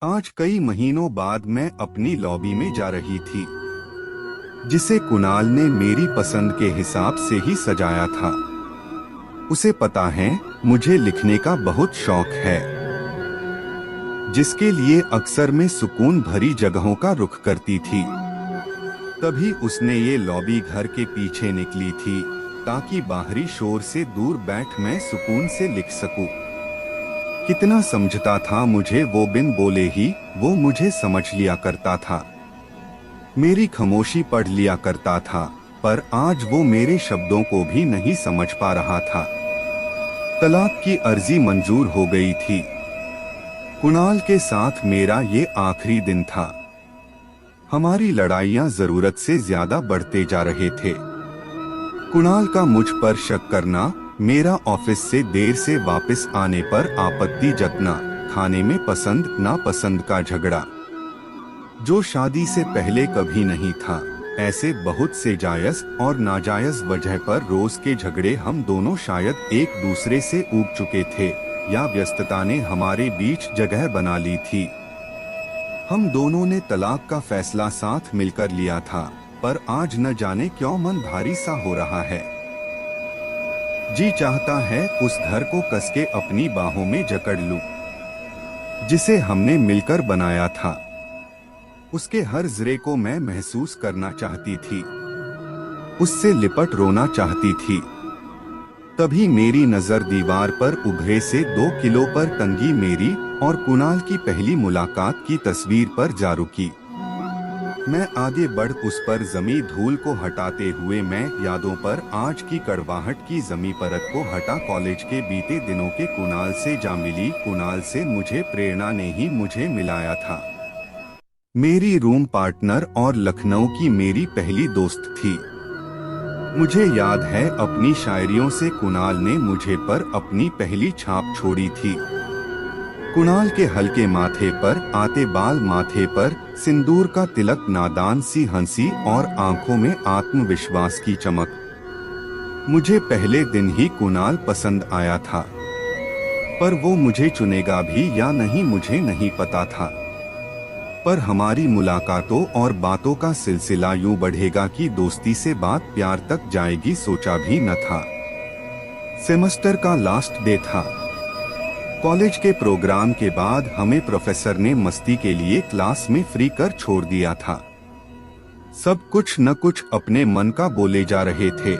आज कई महीनों बाद मैं अपनी लॉबी में जा रही थी, जिसे कुणाल ने मेरी पसंद के हिसाब से ही सजाया था। उसे पता है मुझे लिखने का बहुत शौक है, जिसके लिए अक्सर मैं सुकून भरी जगहों का रुख करती थी। तभी उसने ये लॉबी घर के पीछे निकली थी, ताकि बाहरी शोर से दूर बैठ मैं सुकून से लिख सकूं। कितना समझता था मुझे वो, बिन बोले ही वो मुझे समझ लिया करता था, मेरी खामोशी पढ़ लिया करता था। पर आज वो मेरे शब्दों को भी नहीं समझ पा रहा था। तलाक की अर्जी मंजूर हो गई थी। कुणाल के साथ मेरा ये आखिरी दिन था। हमारी लड़ाइयां जरूरत से ज्यादा बढ़ते जा रहे थे। कुणाल का मुझ पर शक करना, मेरा ऑफिस से देर से वापस आने पर आपत्ति जतना, खाने में पसंद नापसंद का झगड़ा, जो शादी से पहले कभी नहीं था। ऐसे बहुत से जायज और नाजायज वजह पर रोज के झगड़े हम दोनों शायद एक दूसरे से ऊब चुके थे, या व्यस्तता ने हमारे बीच जगह बना ली थी। हम दोनों ने तलाक का फैसला साथ मिलकर लिया था, पर आज न जाने क्यों मन भारी सा हो रहा है। जी चाहता है उस घर को कसके अपनी बाहों में जकड़ लूं, जिसे हमने मिलकर बनाया था। उसके हर जरे को मैं महसूस करना चाहती थी, उससे लिपट रोना चाहती थी। तभी मेरी नजर दीवार पर उभरे से 2 किलो पर टंगी मेरी और कुणाल की पहली मुलाकात की तस्वीर पर जा रुकी। मैं आगे बढ़ उस पर जमी धूल को हटाते हुए मैं यादों पर आज की कड़वाहट की जमी परत को हटा। कॉलेज के बीते दिनों के कुणाल से जा मिली। कुणाल से मुझे प्रेरणा ने ही मुझे मिलाया था। मेरी रूम पार्टनर और लखनऊ की मेरी पहली दोस्त थी। मुझे याद है अपनी शायरियों से कुणाल ने मुझे पर अपनी पहली छाप छोड़ी थी। कुणाल के हल्के माथे पर आते बाल, माथे पर सिंदूर का तिलक, नादान सी हंसी और आंखों में आत्मविश्वास की चमक। मुझे पहले दिन ही कुणाल पसंद आया था, पर वो मुझे चुनेगा भी या नहीं मुझे नहीं पता था। पर हमारी मुलाकातों और बातों का सिलसिला यूं बढ़ेगा कि दोस्ती से बात प्यार तक जाएगी, सोचा भी न था। सेमेस्टर का लास्ट डे था। कॉलेज के प्रोग्राम के बाद हमें प्रोफेसर ने मस्ती के लिए क्लास में फ्री कर छोड़ दिया था। सब कुछ न कुछ अपने मन का बोले जा रहे थे।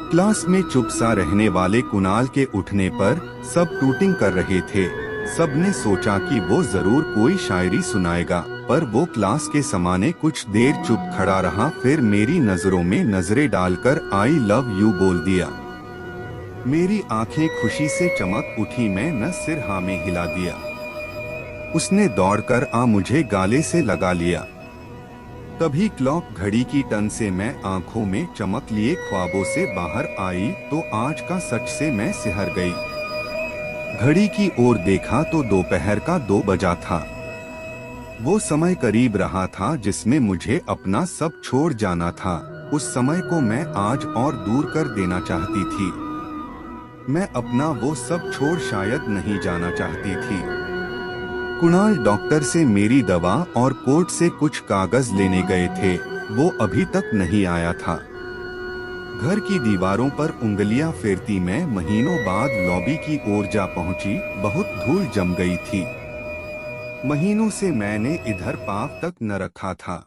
क्लास में चुप सा रहने वाले कुणाल के उठने पर सब टूटिंग कर रहे थे। सबने सोचा कि वो जरूर कोई शायरी सुनाएगा, पर वो क्लास के समाने कुछ देर चुप खड़ा रहा। फिर मेरी नजरों में नजरें डालकर आई लव यू बोल दिया। मेरी आंखें खुशी से चमक उठी, मैं न सिर हाँ में हिला दिया। उसने दौड़कर मुझे गाले से लगा लिया। तभी क्लॉक घड़ी की टन से मैं आंखों में चमक लिए ख्वाबों से बाहर आई तो आज का सच से मैं सिहर गई। घड़ी की ओर देखा तो दोपहर का 2 बजा था। वो समय करीब रहा था जिसमें मुझे अपना सब छोड़ जाना था। उस समय को मैं आज और दूर कर देना चाहती थी। मैं अपना वो सब छोड़ शायद नहीं जाना चाहती थी। कुणाल डॉक्टर से मेरी दवा और कोर्ट से कुछ कागज लेने गए थे, वो अभी तक नहीं आया था। घर की दीवारों पर उंगलियां फेरती मैं महीनों बाद लॉबी की ओर जा पहुंची। बहुत धूल जम गई थी। महीनों से मैंने इधर पाँव तक न रखा था।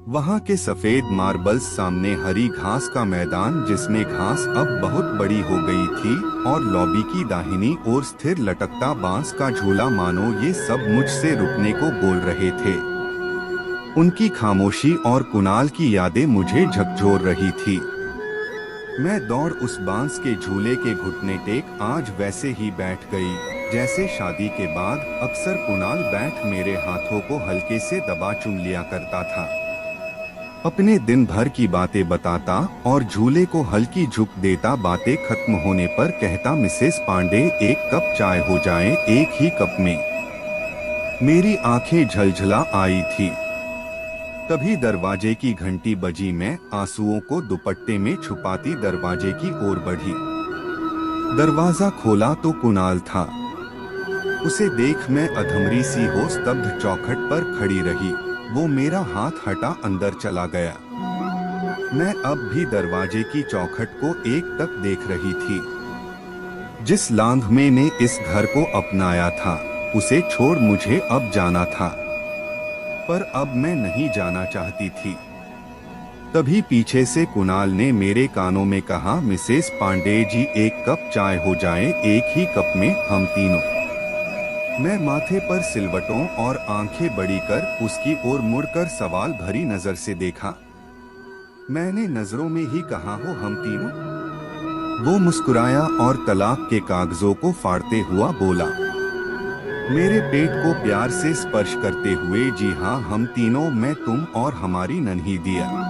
वहाँ के सफेद मार्बल्स, सामने हरी घास का मैदान जिसमें घास अब बहुत बड़ी हो गई थी, और लॉबी की दाहिनी ओर स्थिर लटकता बांस का झूला, मानो ये सब मुझसे रुकने को बोल रहे थे। उनकी खामोशी और कुणाल की यादें मुझे झकझोर रही थी। मैं दौड़ उस बांस के झूले के घुटने टेक आज वैसे ही बैठ गई, जैसे शादी के बाद अक्सर कुणाल बैठ मेरे हाथों को हल्के से दबा चूम लिया करता था। अपने दिन भर की बातें बताता और झूले को हल्की झुक देता। बातें खत्म होने पर कहता, मिसेस पांडे एक कप चाय हो जाए, एक ही कप में। मेरी आंखें झलझला आई थी। तभी दरवाजे की घंटी बजी। मैं आंसुओं को दुपट्टे में छुपाती दरवाजे की ओर बढ़ी। दरवाजा खोला तो कुणाल था। उसे देख मैं अधमरी सी हो स्तब्ध चौखट पर खड़ी रही। वो मेरा हाथ हटा अंदर चला गया। मैं अब भी दरवाजे की चौखट को एक टक देख रही थी। जिस लांघमे ने इस घर को अपनाया था, उसे छोड़ मुझे अब जाना था। पर अब मैं नहीं जाना चाहती थी। तभी पीछे से कुणाल ने मेरे कानों में कहा, मिसेस पांडे जी, एक कप चाय हो जाए, एक ही कप में हम तीनों। मैं माथे पर सिलवटों और आंखें बड़ी कर उसकी ओर मुड़कर सवाल भरी नजर से देखा। मैंने नजरों में ही कहा, हो हम तीनों? वो मुस्कुराया और तलाक के कागजों को फाड़ते हुआ बोला, मेरे पेट को प्यार से स्पर्श करते हुए, जी हाँ हम तीनों, मैं, तुम और हमारी नन्ही दिया।